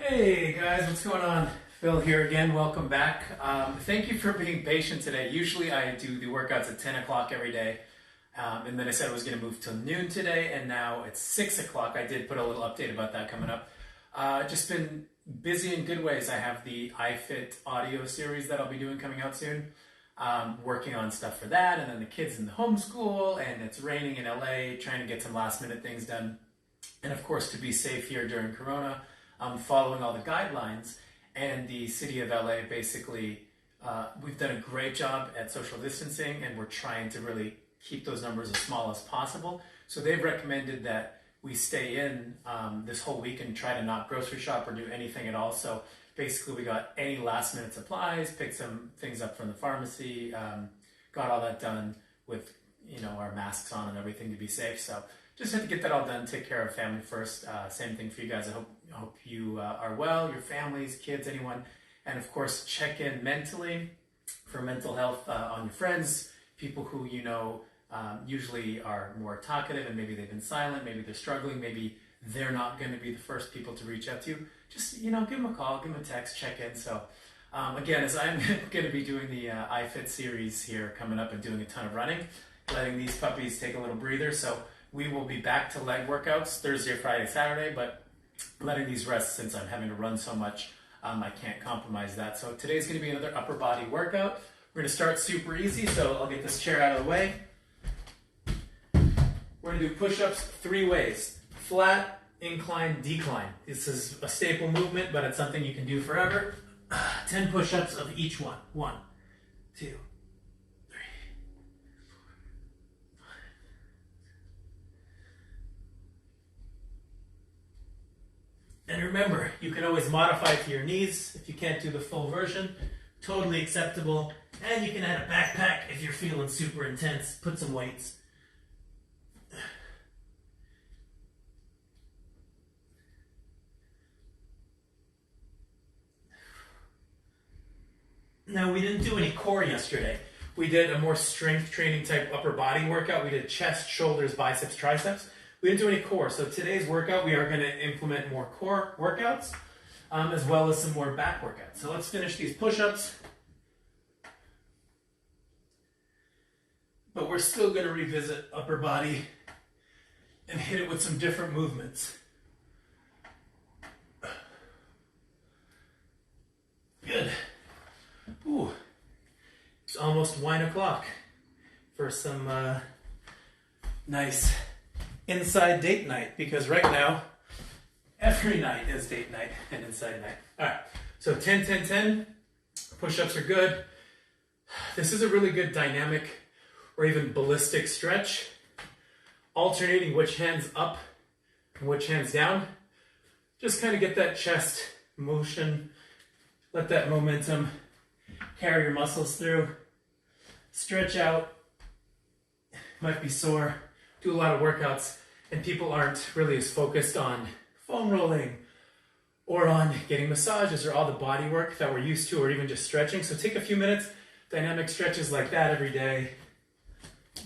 Hey guys, what's going on? Phil here again. Welcome back. Thank you for being patient today. Usually I do the workouts at 10 o'clock every day. And then I said I was going to move till noon today, and now it's 6 o'clock. I did put a little update about that coming up. Just been busy in good ways. I have the iFit audio series that I'll be doing coming out soon. Working on stuff for that, and then the kids in the homeschool, and it's raining in LA, trying to get some last minute things done. And of course, to be safe here during Corona, following all the guidelines, and the city of LA basically, we've done a great job at social distancing, and we're trying to really keep those numbers as small as possible. So they've recommended that we stay in this whole week and try to not grocery shop or do anything at all. So basically we got any last minute supplies, picked some things up from the pharmacy, got all that done with, our masks on and everything to be safe. So just had to get that all done, take care of family first. Same thing for you guys. I hope you are well, your families, kids, anyone. And of course, check in mentally for mental health on your friends, people who usually are more talkative and maybe they've been silent, maybe they're struggling, maybe they're not going to be the first people to reach out to you. Just, give them a call, give them a text, check in. So again, as I'm going to be doing the iFit series here coming up and doing a ton of running, letting these puppies take a little breather. So we will be back to leg workouts Thursday, Friday, Saturday, but letting these rest since I'm having to run so much. I can't compromise that. So today's going to be another upper body workout. We're going to start super easy, so I'll get this chair out of the way. We're going to do push-ups 3 ways: flat, incline, decline. This is a staple movement, but it's something you can do forever. 10 push-ups of each one. 1, 2, 3, 4, 5. And remember, you can always modify to your knees if you can't do the full version. Totally acceptable. And you can add a backpack if you're feeling super intense. Put some weights. Now, we didn't do any core yesterday. We did a more strength training type upper body workout. We did chest, shoulders, biceps, triceps. We didn't do any core. So today's workout, we are going to implement more core workouts, as well as some more back workouts. So let's finish these push-ups. But we're still going to revisit upper body and hit it with some different movements. Good. Ooh, it's almost wine o'clock for some nice inside date night, because right now every night is date night and inside night. All right, so 10, 10, 10. Push-ups are good. This is a really good dynamic or even ballistic stretch, alternating which hands up and which hands down. Just kind of get that chest motion, let that momentum carry your muscles through. Stretch out. Might be sore. Do a lot of workouts, and people aren't really as focused on foam rolling or on getting massages or all the body work that we're used to, or even just stretching. So take a few minutes, dynamic stretches like that every day.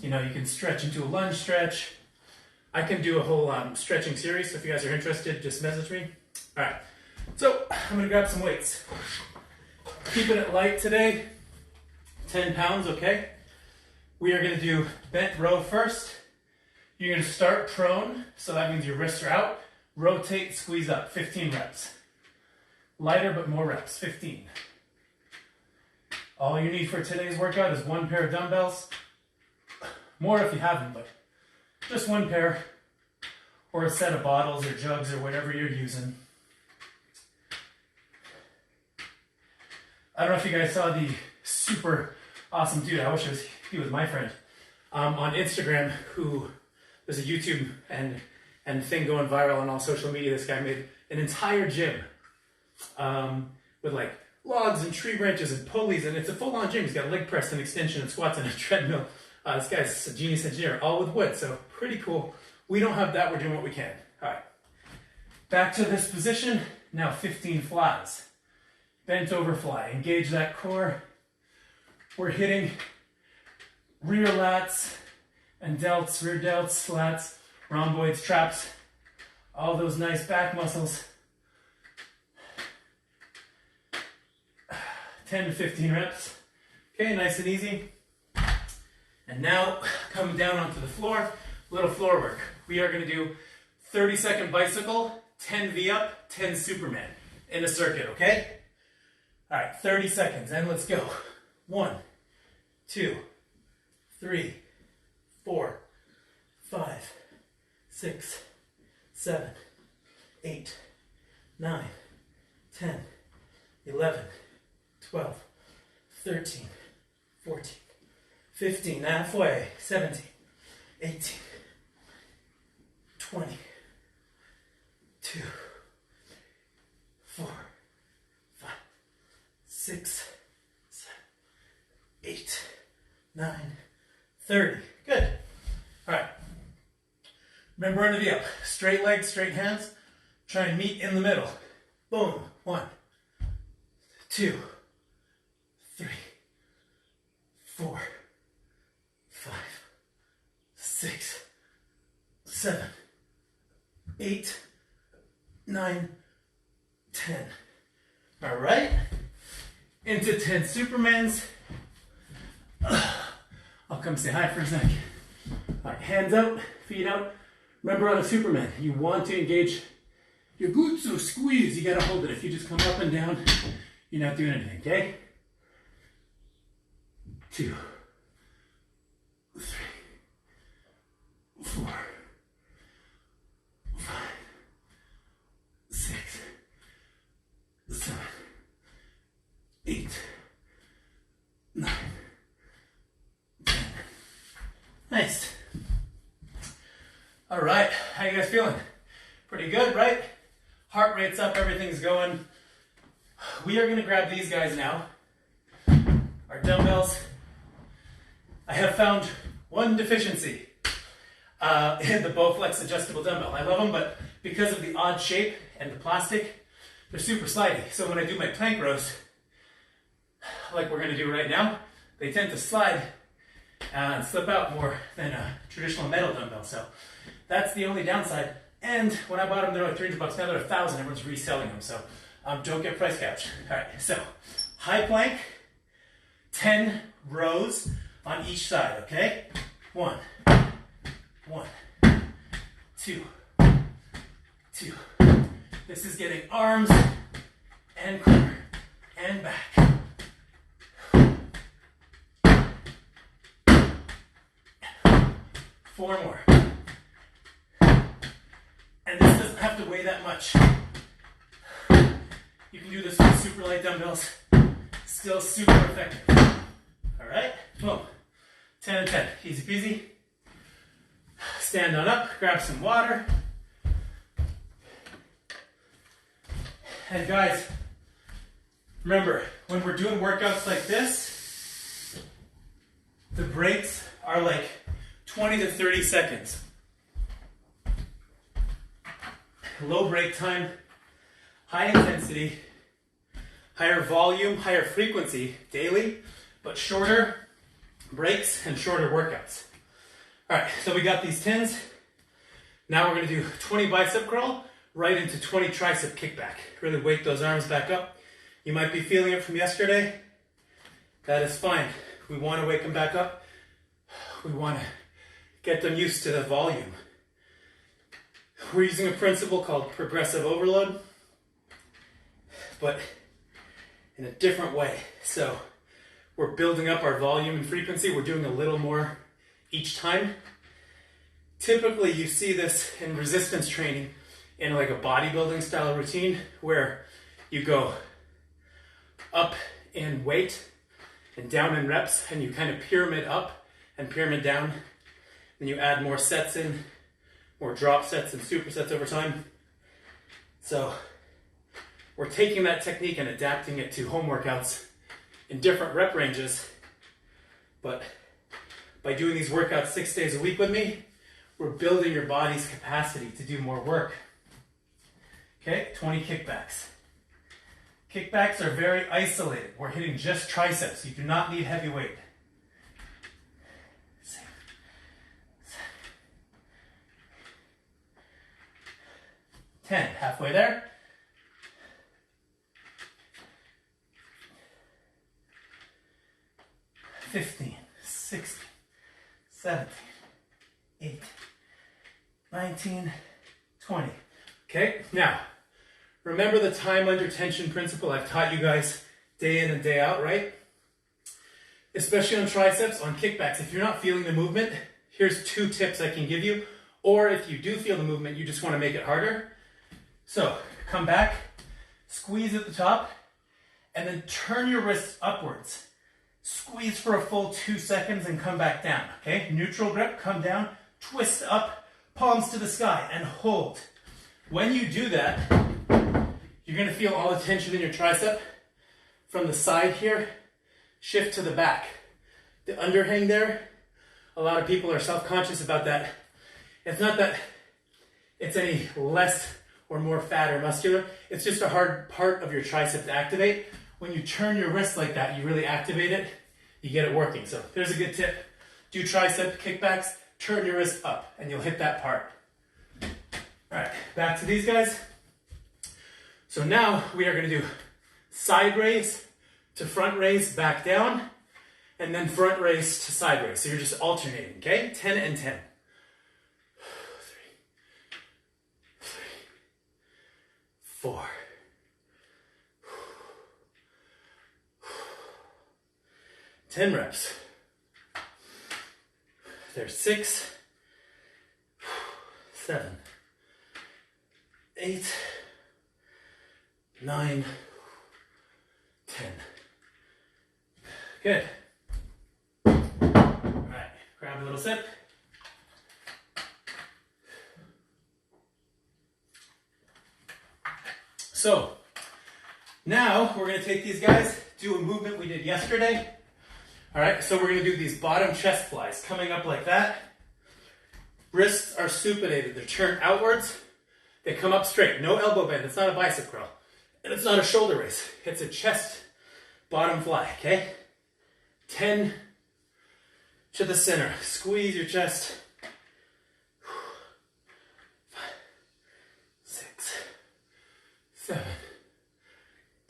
You can stretch into a lunge stretch. I can do a whole stretching series, so if you guys are interested, just message me. All right, so I'm gonna grab some weights. Keeping it light today, 10 pounds, okay? We are gonna do bent row first. You're gonna start prone, so that means your wrists are out. Rotate, squeeze up, 15 reps. Lighter but more reps, 15. All you need for today's workout is 1 pair of dumbbells. More if you have them, but just 1 pair, or a set of bottles or jugs or whatever you're using. I don't know if you guys saw the super awesome dude, I wish he was my friend, on Instagram, who there's a YouTube and thing going viral on all social media. This guy made an entire gym with like logs and tree branches and pulleys, and it's a full-on gym. He's got leg press and extension and squats and a treadmill. This guy's a genius engineer, all with wood, so pretty cool. We don't have that, we're doing what we can. All right, back to this position. Now 15 flies. Bent over fly, engage that core. We're hitting rear lats and delts, rear delts, lats, rhomboids, traps, all those nice back muscles. 10 to 15 reps. Okay, nice and easy. And now coming down onto the floor, little floor work. We are gonna do 30-second bicycle, 10 V-up, 10 Superman in a circuit, okay? All right, 30 seconds, and let's go. 1, 2, 3, 4, 5, 6, 7, 8, 9, 10, 11, 12, 13, 14, 15, halfway, 17, 18, 20, 2, 4, 5, 6, 7, 8, 9, 30. Good. All right. Remember under the up. Straight legs, straight hands. Try and meet in the middle. Boom. 1, 2, 3, 4, 5, 6, 7, 8, 9, 10. All right. Into 10 Supermans. I'll come say hi for a sec. All right, hands out, feet out. Remember on a Superman, you want to engage your glutes, so squeeze. You gotta hold it. If you just come up and down, you're not doing anything, okay? 2, 3, 4, 5, 6, 7, 8, 9, 10. Nice. All right, how you guys feeling? Pretty good, right? Heart rate's up, everything's going. We are gonna grab these guys now. Our dumbbells. I have found one deficiency in the Bowflex adjustable dumbbell. I love them, but because of the odd shape and the plastic, they're super slidey. So when I do my plank rows, like we're gonna do right now, they tend to slide and slip out more than a traditional metal dumbbell. So that's the only downside. And when I bought them, they're like $300. Now they're $1,000. Everyone's reselling them. So don't get price gouged. All right, so high plank, 10 rows on each side, okay? 1, 1, 2, 2. This is getting arms and core and back. 4 more. And this doesn't have to weigh that much. You can do this with super light dumbbells. Still super effective. All right, boom. 10 and 10, easy peasy. Stand on up, grab some water. And guys, remember, when we're doing workouts like this, the breaks are like 20 to 30 seconds. Low break time, high intensity, higher volume, higher frequency daily, but shorter breaks and shorter workouts. All right, so we got these 10s. Now we're gonna do 20 bicep curl right into 20 tricep kickback. Really wake those arms back up. You might be feeling it from yesterday. That is fine. We wanna wake them back up. We wanna get them used to the volume. We're using a principle called progressive overload, but in a different way. So we're building up our volume and frequency. We're doing a little more each time. Typically, you see this in resistance training in like a bodybuilding style routine where you go up in weight and down in reps, and you kind of pyramid up and pyramid down. Then you add more sets in, more drop sets and supersets over time. So we're taking that technique and adapting it to home workouts in different rep ranges. But by doing these workouts 6 days a week with me, we're building your body's capacity to do more work. Okay, 20 kickbacks. Kickbacks are very isolated. We're hitting just triceps. You do not need heavy weight. 10, halfway there. 15, 16, 17, 18, 19, 20. Okay, now, remember the time under tension principle I've taught you guys day in and day out, right? Especially on triceps, on kickbacks. If you're not feeling the movement, here's 2 tips I can give you. Or if you do feel the movement, you just want to make it harder. So, come back, squeeze at the top, and then turn your wrists upwards. Squeeze for a full 2 seconds and come back down, okay? Neutral grip, come down, twist up, palms to the sky, and hold. When you do that, you're gonna feel all the tension in your tricep from the side here, shift to the back. The underhang there, a lot of people are self-conscious about that. It's not that it's any less or more fat or muscular, it's just a hard part of your tricep to activate. When you turn your wrist like that, you really activate it, you get it working. So there's a good tip. Do tricep kickbacks, turn your wrist up, and you'll hit that part. All right, back to these guys. So now we are gonna do side raise to front raise, back down, and then front raise to side raise. So you're just alternating, okay? 10 and 10. 4. 10 reps. There's 6, 7, 8, 9, 10. Good. All right, grab a little sip. So, now we're going to take these guys, do a movement we did yesterday. All right, so we're going to do these bottom chest flies, coming up like that. Wrists are supinated, they're turned outwards. They come up straight, no elbow bend, it's not a bicep curl. And it's not a shoulder raise, it's a chest bottom fly, okay? 10 to the center, squeeze your chest. 5, 6, 7,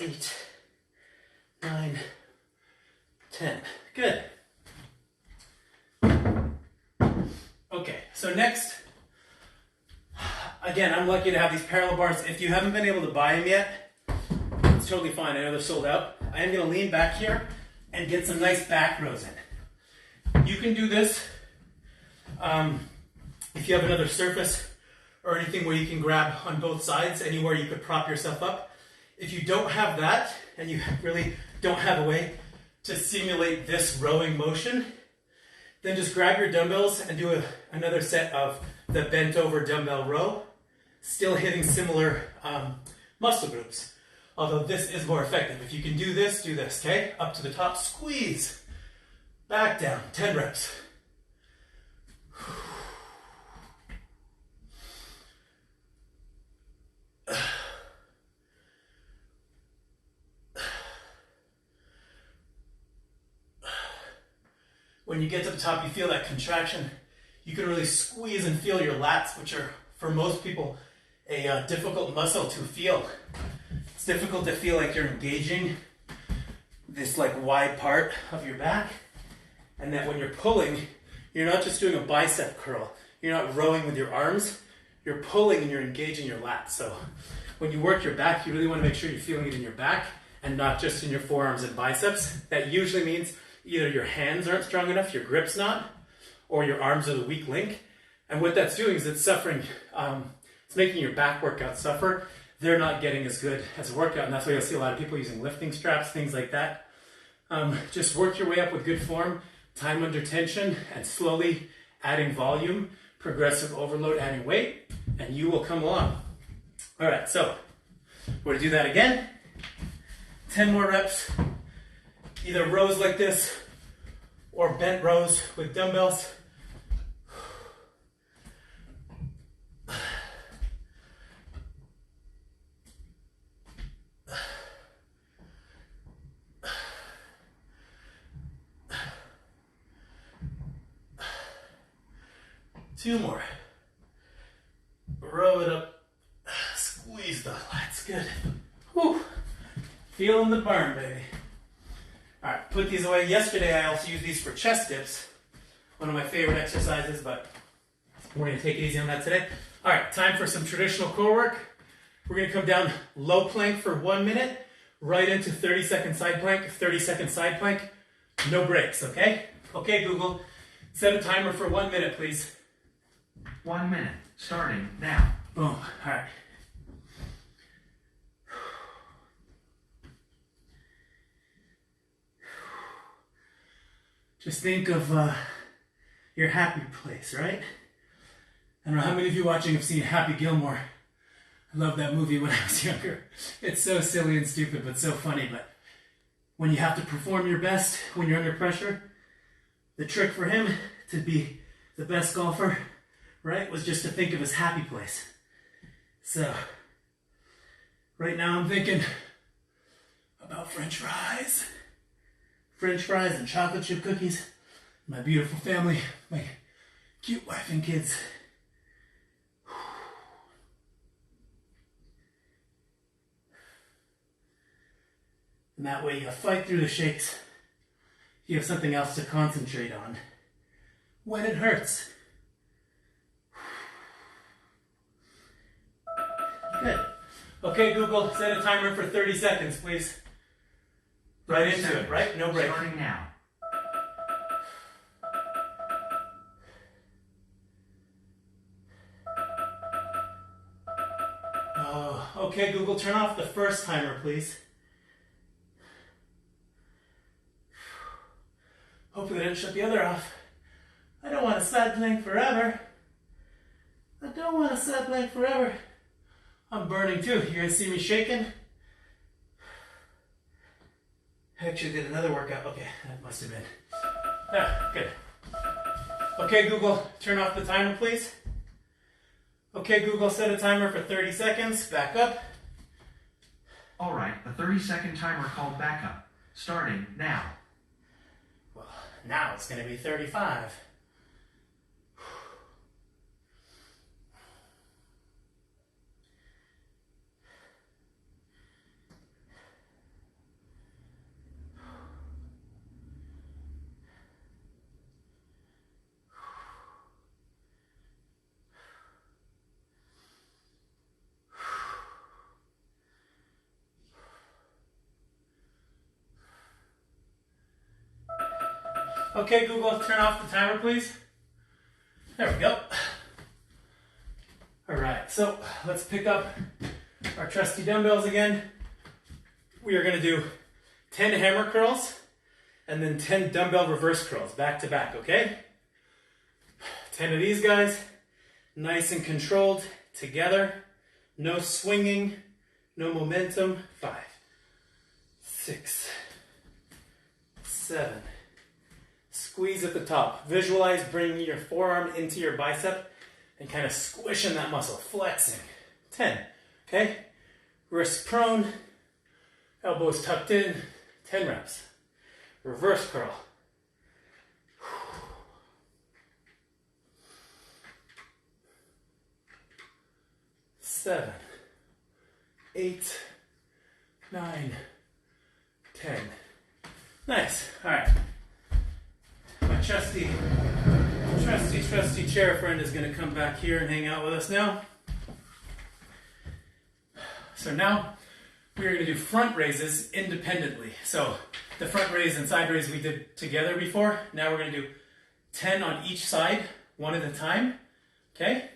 8, 9, 10. Good. Okay, so next, again, I'm lucky to have these parallel bars. If you haven't been able to buy them yet, it's totally fine. I know they're sold out. I am going to lean back here and get some nice back rows in. You can do this if you have another surface or anything where you can grab on both sides, anywhere you could prop yourself up. If you don't have that, and you really don't have a way to simulate this rowing motion, then just grab your dumbbells and do another set of the bent over dumbbell row, still hitting similar muscle groups. Although this is more effective. If you can do this, okay? Up to the top, squeeze, back down, 10 reps. When you get to the top, you feel that contraction. You can really squeeze and feel your lats, which are, for most people, a difficult muscle to feel. It's difficult to feel like you're engaging this like wide part of your back, and that when you're pulling, you're not just doing a bicep curl. You're not rowing with your arms. You're pulling and you're engaging your lats. So when you work your back, you really want to make sure you're feeling it in your back and not just in your forearms and biceps. That usually means either your hands aren't strong enough, your grip's not, or your arms are the weak link. And what that's doing is it's suffering, it's making your back workout suffer. They're not getting as good as a workout, and that's why you'll see a lot of people using lifting straps, things like that. Just work your way up with good form, time under tension, and slowly adding volume, progressive overload, adding weight, and you will come along. All right, so we're gonna do that again. 10 more reps. Either rows like this or bent rows with dumbbells. Two more. Row it up. Squeeze the lats. Good. Whew. Feeling the burn, baby. All right, put these away. Yesterday I also used these for chest dips, one of my favorite exercises, but we're gonna take it easy on that today. All right, time for some traditional core work. We're gonna come down low plank for 1 minute, right into 30-second side plank, 30-second side plank, no breaks, okay? Okay, Google, set a timer for 1 minute, please. 1 minute, starting now. Boom, all right. Just think of your happy place, right? I don't know how many of you watching have seen Happy Gilmore. I loved that movie when I was younger. It's so silly and stupid, but so funny. But when you have to perform your best, when you're under pressure, the trick for him to be the best golfer, right, was just to think of his happy place. So, right now I'm thinking about French fries. French fries and chocolate chip cookies. My beautiful family, my cute wife and kids. And that way you fight through the shakes. You have something else to concentrate on when it hurts. Good. Okay, Google, set a timer for 30 seconds, please. Right into it, right? No break. Starting now. Oh, okay, Google, turn off the first timer, please. Hopefully they didn't shut the other off. I don't want to side plank forever. I don't want to side plank forever. I'm burning too. You guys see me shaking? I actually did another workout. Okay, that must have been. Ah, good. Okay, Google, turn off the timer, please. Okay, Google, set a timer for 30 seconds. Back up. All right, the 30-second timer called backup. Starting now. Well, now it's going to be 35. Okay, Google, turn off the timer, please. There we go. All right, so let's pick up our trusty dumbbells again. We are going to do 10 hammer curls and then 10 dumbbell reverse curls back to back, okay? 10 of these guys, nice and controlled, together. No swinging, no momentum. 5, 6, 7. Squeeze at the top. Visualize bringing your forearm into your bicep and kind of squishing that muscle, flexing. 10, okay? Wrist prone, elbows tucked in, 10 reps. Reverse curl. 7, 8, 9, 10. Nice, all right. My trusty chair friend is going to come back here and hang out with us now. So now we are going to do front raises independently. So the front raise and side raise we did together before. Now we're going to do 10 on each side, one at a time. Okay?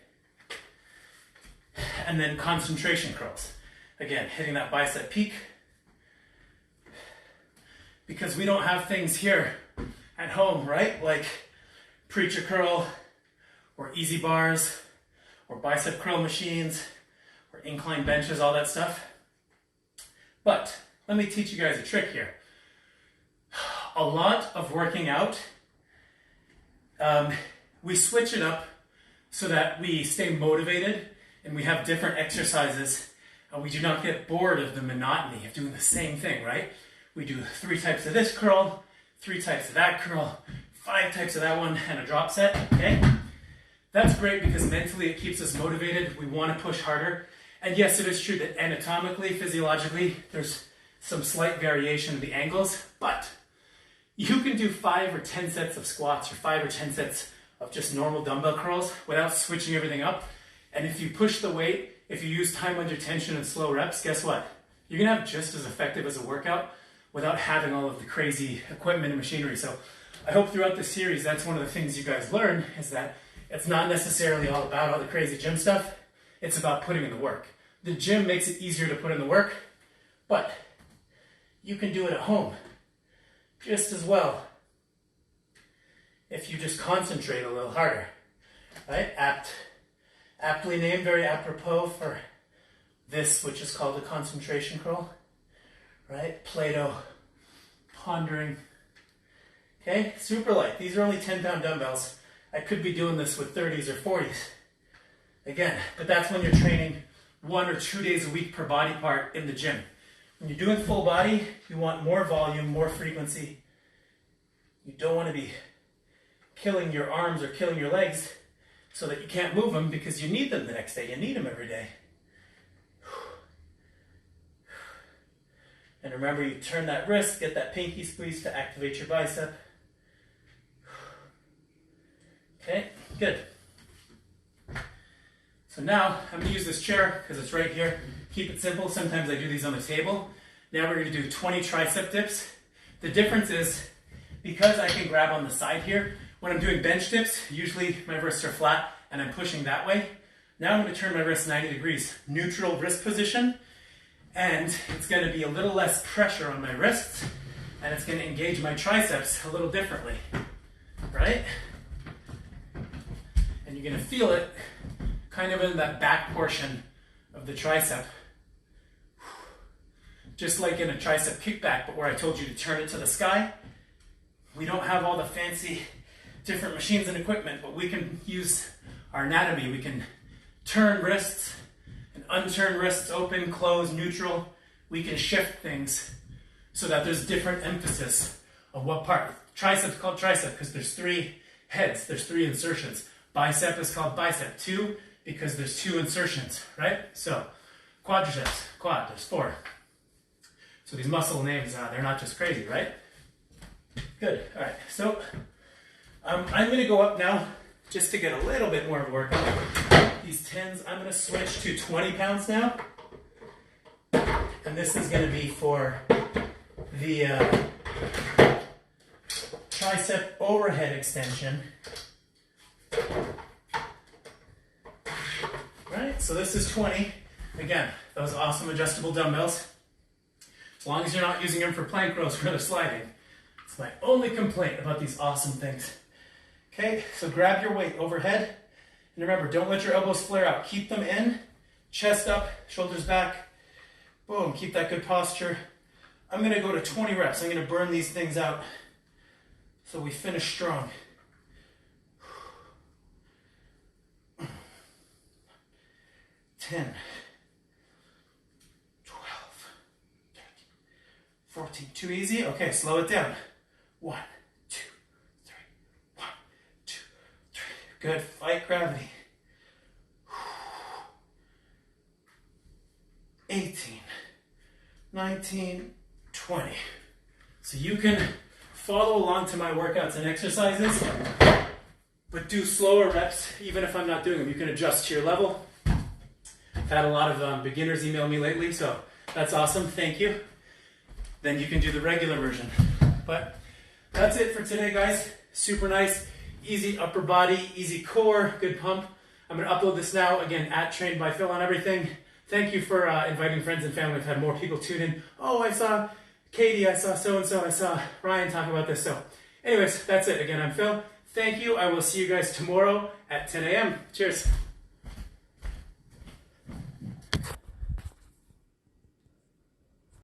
And then concentration curls. Again, hitting that bicep peak. Because we don't have things here at home, right? Like preacher curl, or easy bars, or bicep curl machines, or incline benches, all that stuff. But let me teach you guys a trick here. A lot of working out, we switch it up so that we stay motivated and we have different exercises and we do not get bored of the monotony of doing the same thing, right? We do 3 types of this curl, 3 types of that curl, 5 types of that one, and a drop set, okay? That's great because mentally it keeps us motivated. We want to push harder. And yes, it is true that anatomically, physiologically, there's some slight variation in the angles, but You can do 5 or 10 sets of squats or 5 or 10 sets of just normal dumbbell curls without switching everything up. And if you push the weight, if you use time under tension and slow reps, guess what? You're gonna have just as effective as a workout without having all of the crazy equipment and machinery. So I hope throughout the series, that's one of the things you guys learn, is that it's not necessarily all about all the crazy gym stuff. It's about putting in the work. The gym makes it easier to put in the work, but you can do it at home just as well if you just concentrate a little harder, right? Aptly named, very apropos for this, which is called a concentration curl, right? Plato, pondering. Okay, super light. These are only 10-pound dumbbells. I could be doing this with 30s or 40s. Again, but that's when you're training 1 or 2 days a week per body part in the gym. When you're doing full body, you want more volume, more frequency. You don't want to be killing your arms or killing your legs so that you can't move them because you need them the next day. You need them every day. And remember, you turn that wrist, get that pinky squeeze to activate your bicep. Okay, good. So now I'm going to use this chair because it's right here. Keep it simple. Sometimes I do these on the table. Now we're going to do 20 tricep dips. The difference is because I can grab on the side here, when I'm doing bench dips, usually my wrists are flat and I'm pushing that way. Now I'm going to turn my wrist 90 degrees, neutral wrist position, and it's going to be a little less pressure on my wrists and it's going to engage my triceps a little differently, right? And you're going to feel it kind of in that back portion of the tricep. Just like in a tricep kickback, but where I told you to turn it to the sky. We don't have all the fancy different machines and equipment, but we can use our anatomy. We can turn wrists and unturn wrists, open, close, neutral. We can shift things so that there's different emphasis on what part. Tricep is called tricep because there's 3 heads, there's 3 insertions. Bicep is called bicep, 2, because there's 2 insertions, right? So quadriceps, quad, there's 4. So these muscle names, they're not just crazy, right? Good, all right. So I'm going to go up now just to get a little bit more of a workout. These 10s, I'm going to switch to 20 pounds now. And this is going to be for the tricep overhead extension. Right, so this is 20. Again, those awesome adjustable dumbbells. As long as you're not using them for plank rows where they're sliding. It's my only complaint about these awesome things. Okay, so grab your weight overhead. And remember, don't let your elbows flare out. Keep them in, chest up, shoulders back. Boom, keep that good posture. I'm going to go to 20 reps. I'm going to burn these things out so we finish strong. 10, 12, 13, 14. Too easy? Okay, slow it down. 1, 2, 3. 1, 2, 3. Good. Fight gravity. 18, 19, 20. So you can follow along to my workouts and exercises, but do slower reps even if I'm not doing them. You can adjust to your level. I've had a lot of beginners email me lately, so that's awesome. Thank you. Then you can do the regular version. But that's it for today, guys. Super nice, easy upper body, easy core, good pump. I'm going to upload this now, again, at Trained by Phil on everything. Thank you for inviting friends and family. I've had more people tune in. Oh, I saw Katie, I saw so-and-so, I saw Ryan talk about this. So anyways, that's it. Again, I'm Phil. Thank you. I will see you guys tomorrow at 10 a.m. Cheers.